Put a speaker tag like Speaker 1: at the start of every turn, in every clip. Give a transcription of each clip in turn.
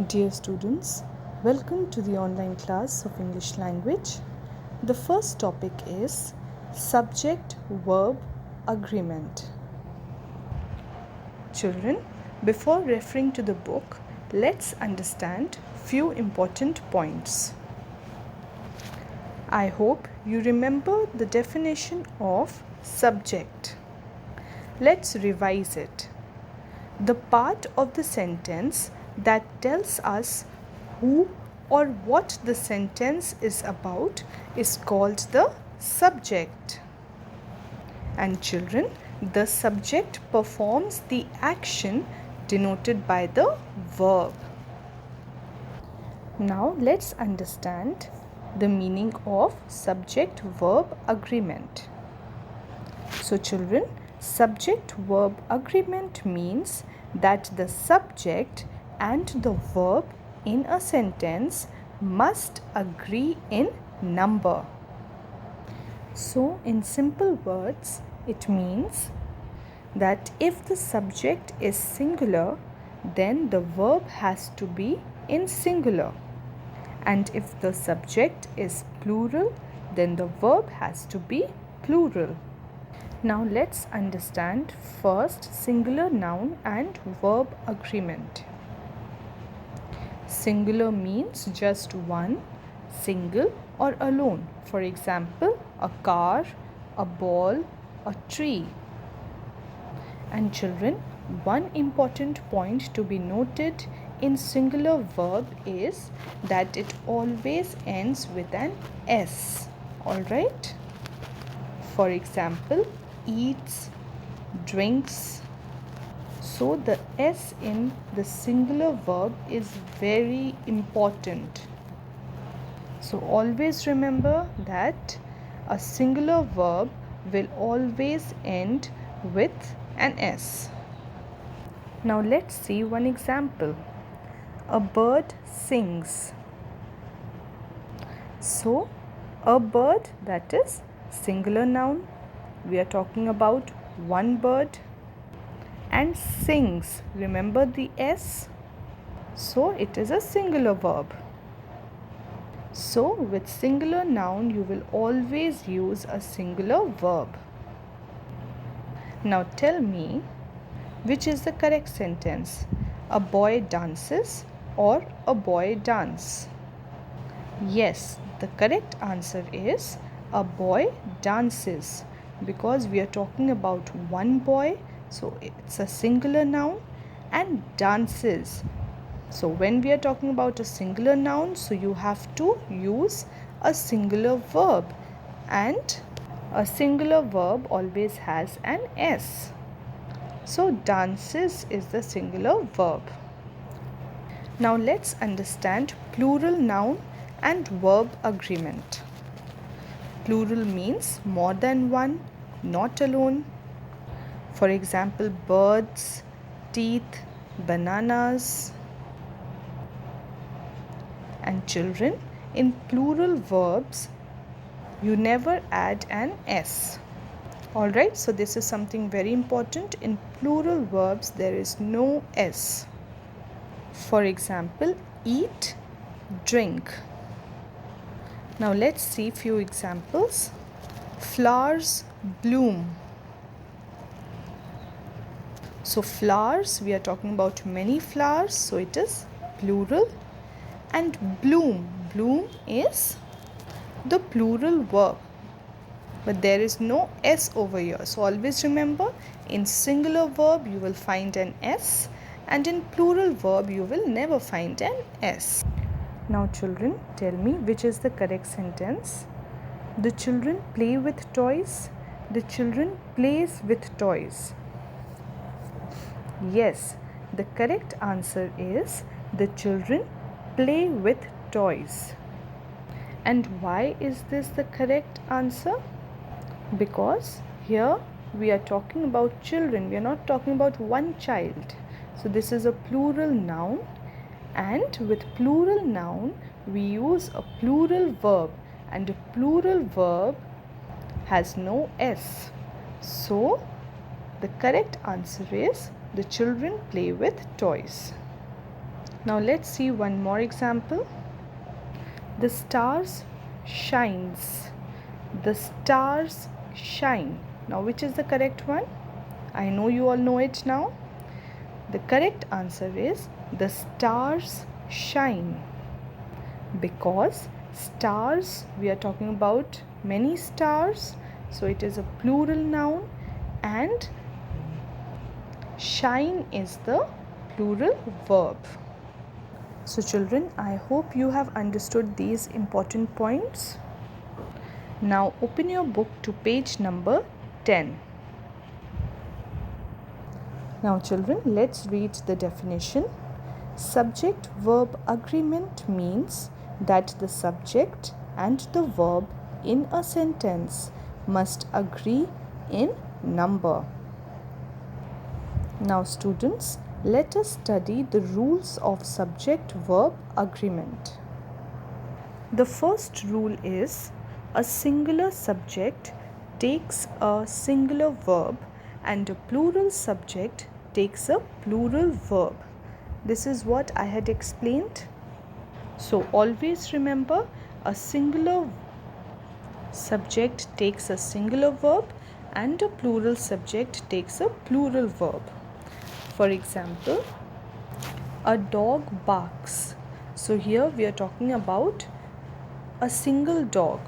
Speaker 1: Dear students, welcome to the online class of English language. The first topic is subject-verb agreement. Children, before referring to the book, let's understand few important points. I hope you remember the definition of subject. Let's revise it. The part of the sentence that tells us who or what the sentence is about is called the subject. And children, the subject performs the action denoted by the verb. Now let's understand the meaning of subject-verb agreement. So children, subject-verb agreement means that the subject and the verb in a sentence must agree in number. So in simple words, it means that if the subject is singular, then the verb has to be in singular. And if the subject is plural, then the verb has to be plural. Now let's understand first singular noun and verb agreement. Singular means just one, single or alone. For example, a car, a ball, a tree. And children, one important point to be noted in singular verb is that it always ends with an S. Alright? For example, eats, drinks. So the S in the singular verb is very important. So always remember that a singular verb will always end with an S. Now let's see one example. A bird sings. So a bird, that is singular noun. We are talking about one bird. And sings, remember the S? So it is a singular verb. So with singular noun you will always use a singular verb. Now tell me, which is the correct sentence? A boy dances or a boy dance? Yes, the correct answer is a boy dances, because we are talking about one boy. So it's a singular noun, and dances. So when we are talking about a singular noun, so you have to use a singular verb, and a singular verb always has an S. So dances is the singular verb. Now let's understand plural noun and verb agreement. Plural means more than one, not alone. For example, birds, teeth, bananas. And children, in plural verbs, you never add an S. Alright, so this is something very important. In plural verbs, there is no S. For example, eat, drink. Now let's see few examples. Flowers bloom. So flowers, we are talking about many flowers, so it is plural. And bloom, bloom is the plural verb, but there is no S over here. So always remember, in singular verb you will find an S, and in plural verb you will never find an S. Now children, tell me, which is the correct sentence? The children play with toys. The children plays with toys. Yes, the correct answer is the children play with toys. And why is this the correct answer? Because here we are talking about children. We are not talking about one child. So this is a plural noun, and with plural noun we use a plural verb, and a plural verb has no S. So the correct answer is the children play with toys. Now let's see one more example. The stars shines. The stars shine. Now which is the correct one? I know you all know it now. The correct answer is the stars shine, because stars, we are talking about many stars, so it is a plural noun, and shine is the plural verb. So children, I hope you have understood these important points. Now open your book to page number 10. Now children, let's read the definition. Subject-verb agreement means that the subject and the verb in a sentence must agree in number. Now students, let us study the rules of subject-verb agreement. The first rule is a singular subject takes a singular verb and a plural subject takes a plural verb. This is what I had explained. So always remember, a singular subject takes a singular verb and a plural subject takes a plural verb. For example, a dog barks. So here we are talking about a single dog.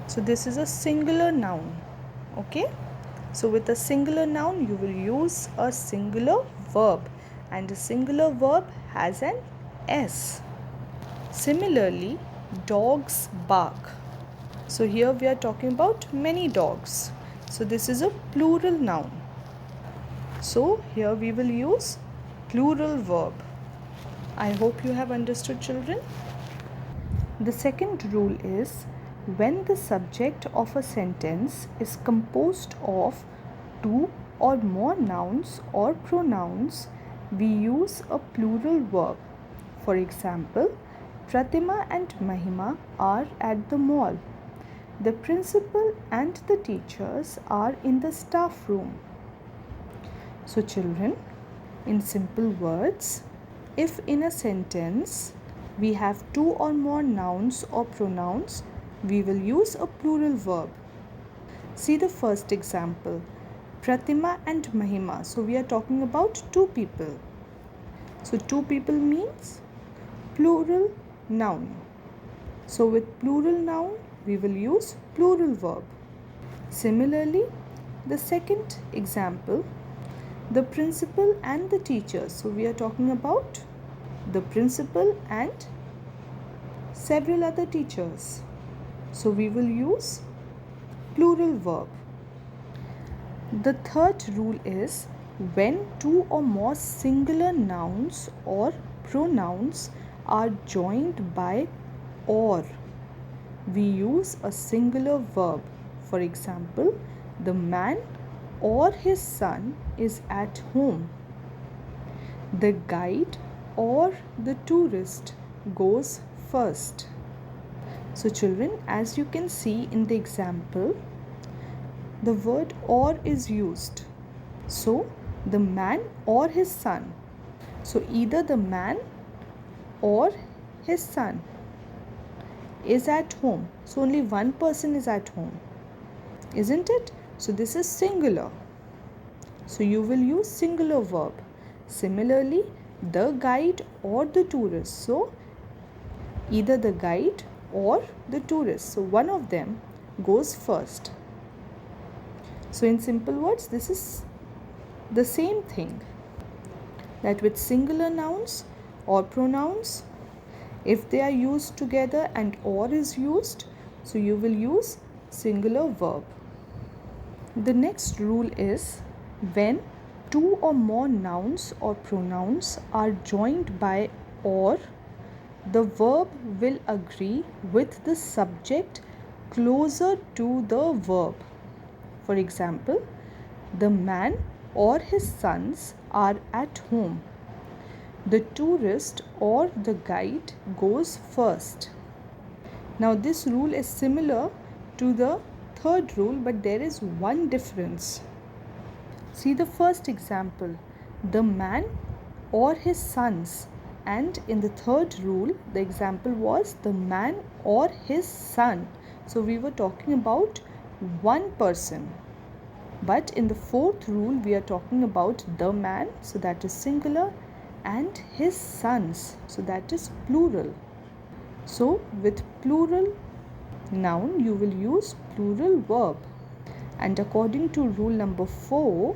Speaker 1: So this is a singular noun. Okay? So with a singular noun, you will use a singular verb, and a singular verb has an S. Similarly, dogs bark. So here we are talking about many dogs. So this is a plural noun. So here we will use plural verb. I hope you have understood, children. The second rule is when the subject of a sentence is composed of two or more nouns or pronouns, we use a plural verb. For example, Pratima and Mahima are at the mall. The principal and the teachers are in the staff room. So children, in simple words, if in a sentence we have two or more nouns or pronouns, we will use a plural verb. See the first example, Pratima and Mahima. So we are talking about two people. So two people means plural noun. So with plural noun, we will use plural verb. Similarly, the second example, the principal and the teachers. So we are talking about the principal and several other teachers. So we will use plural verb. The third rule is when two or more singular nouns or pronouns are joined by or, we use a singular verb. For example, the man or his son is at home. The guide or the tourist goes first. So children, as you can see in the example, the word or is used. So the man or his son. So either the man or his son is at home. So only one person is at home, isn't it? So this is singular. So you will use singular verb. Similarly, the guide or the tourist. So either the guide or the tourist. So one of them goes first. So in simple words, this is the same thing, that with singular nouns or pronouns, if they are used together and or is used, so you will use singular verb. The next rule is when two or more nouns or pronouns are joined by or, the verb will agree with the subject closer to the verb. For example, the man or his sons are at home. The tourist or the guide goes first. Now this rule is similar to the third rule, but there is one difference. See the first example, the man or his sons And in the third rule, the example was the man or his son. So we were talking about one person. But in the fourth rule, we are talking about the man, so that is singular, and his sons, so that is plural. So with plural noun, you will use plural verb. And according to rule number 4,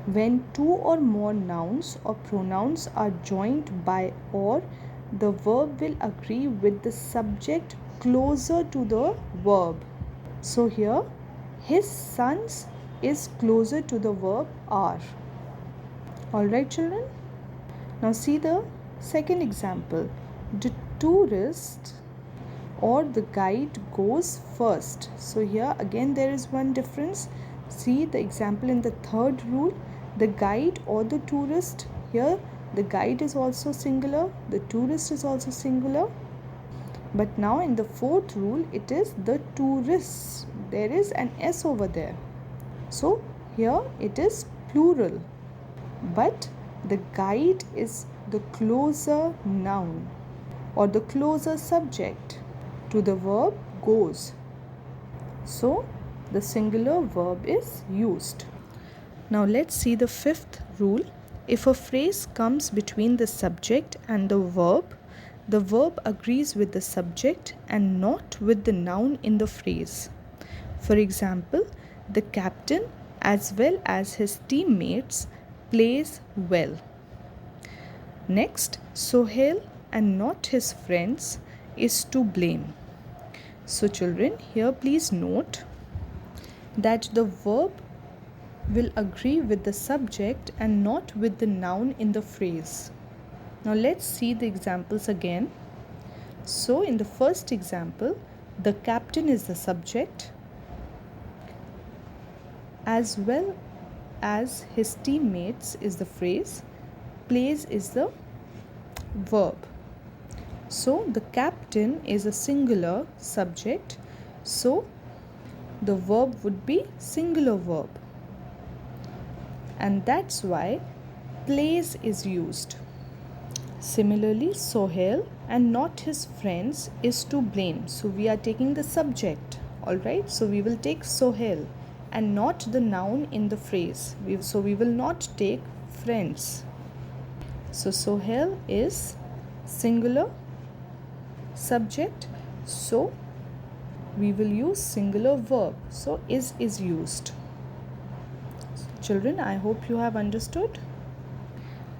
Speaker 1: when two or more nouns or pronouns are joined by or, the verb will agree with the subject closer to the verb. So here, his sons is closer to the verb are. Alright, children? Now see the second example. The tourist or the guide goes first. So here again there is one difference. See the example in the third rule. The guide or the tourist. Here the guide is also singular. The tourist is also singular. But now in the fourth rule, it is the tourists. There is an S over there. So here it is plural. But the guide is the closer noun or the closer subject to the verb goes. So the singular verb is used. Now let's see the fifth rule. If a phrase comes between the subject and the verb agrees with the subject and not with the noun in the phrase. For example, the captain as well as his teammates plays well. Next, Sohail and not his friends is to blame. So children, here please note that the verb will agree with the subject and not with the noun in the phrase. Now let's see the examples again. So in the first example, the captain is the subject as well as his teammates is the phrase, plays is the verb. So the captain is a singular subject, so the verb would be singular verb. And that's why plays is used. Similarly, Sohail and not his friends is to blame. So we are taking the subject, alright? So we will take Sohail and not the noun in the phrase. So we will not take friends. So Sohail is singular subject. So we will use singular verb. So is used. Children, I hope you have understood.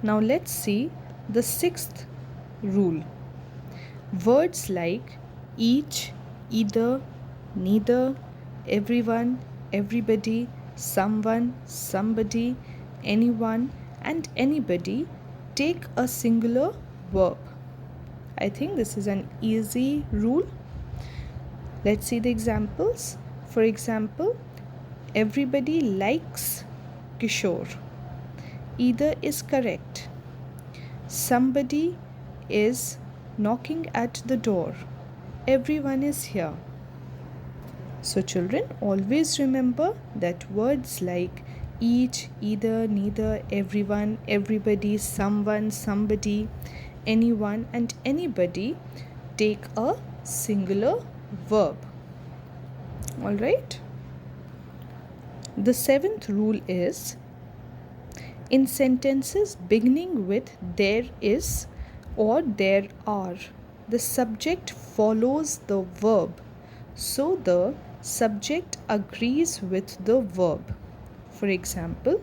Speaker 1: Now let's see the sixth rule. Words like each, either, neither, everyone, everybody, someone, somebody, anyone, and anybody take a singular verb. I think this is an easy rule. Let's see the examples. For example, everybody likes Kishore. Either is correct. Somebody is knocking at the door. Everyone is here. So children, always remember that words like each, either, neither, everyone, everybody, someone, somebody, anyone, and anybody take a singular verb. Alright? The seventh rule is, in sentences beginning with there is or there are, the subject follows the verb. So the subject agrees with the verb. For example,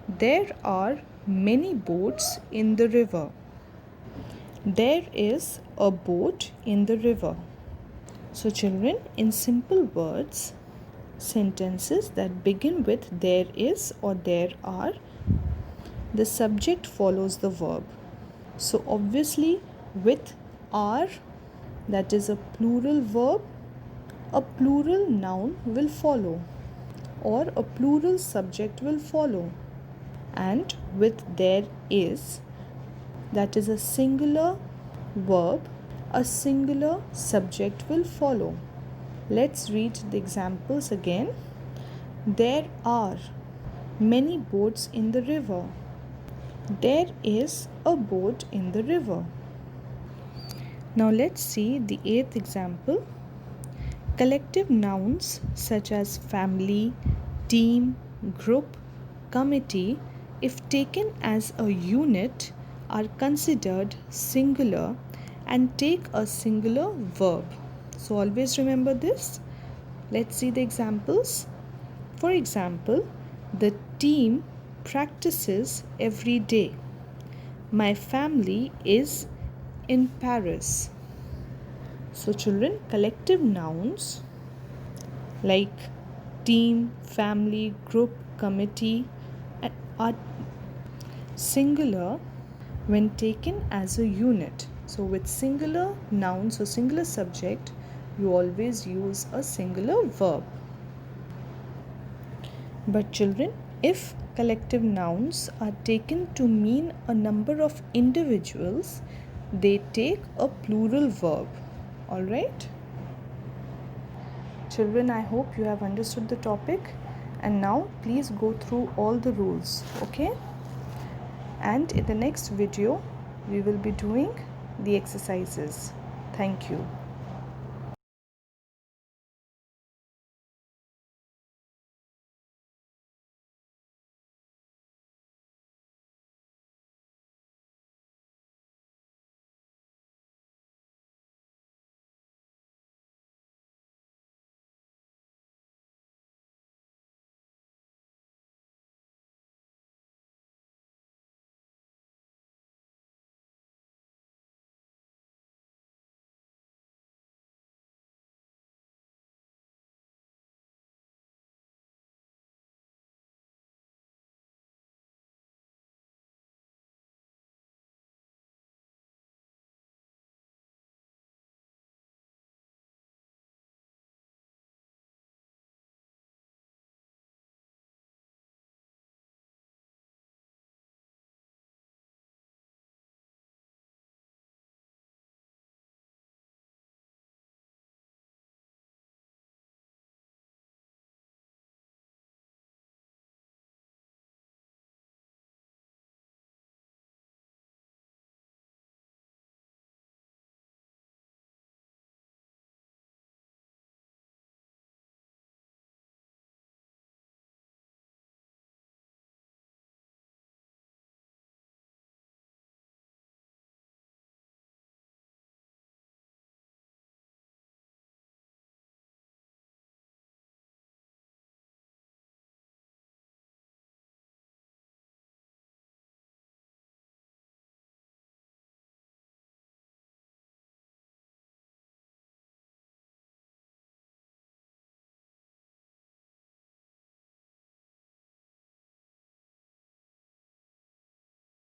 Speaker 1: there are many boats in the river. There is a boat in the river. So children, in simple words, sentences that begin with there is or there are, the subject follows the verb. So obviously with are, that is a plural verb, a plural noun will follow or a plural subject will follow. And with there is, that is a singular verb, a singular subject will follow. Let's read the examples again. There are many boats in the river. There is a boat in the river. Now let's see the eighth example. Collective nouns such as family, team, group, committee, if taken as a unit, are considered singular and take a singular verb. So always remember this. Let's see the examples. For example, the team practices every day. My family is in Paris. So, children, collective nouns like team, family, group, committee are singular when taken as a unit. So, with singular nouns or singular subject, you always use a singular verb. But children, if collective nouns are taken to mean a number of individuals, they take a plural verb. Alright? Children, I hope you have understood the topic, and now please go through all the rules, okay? And in the next video, we will be doing the exercises. Thank you.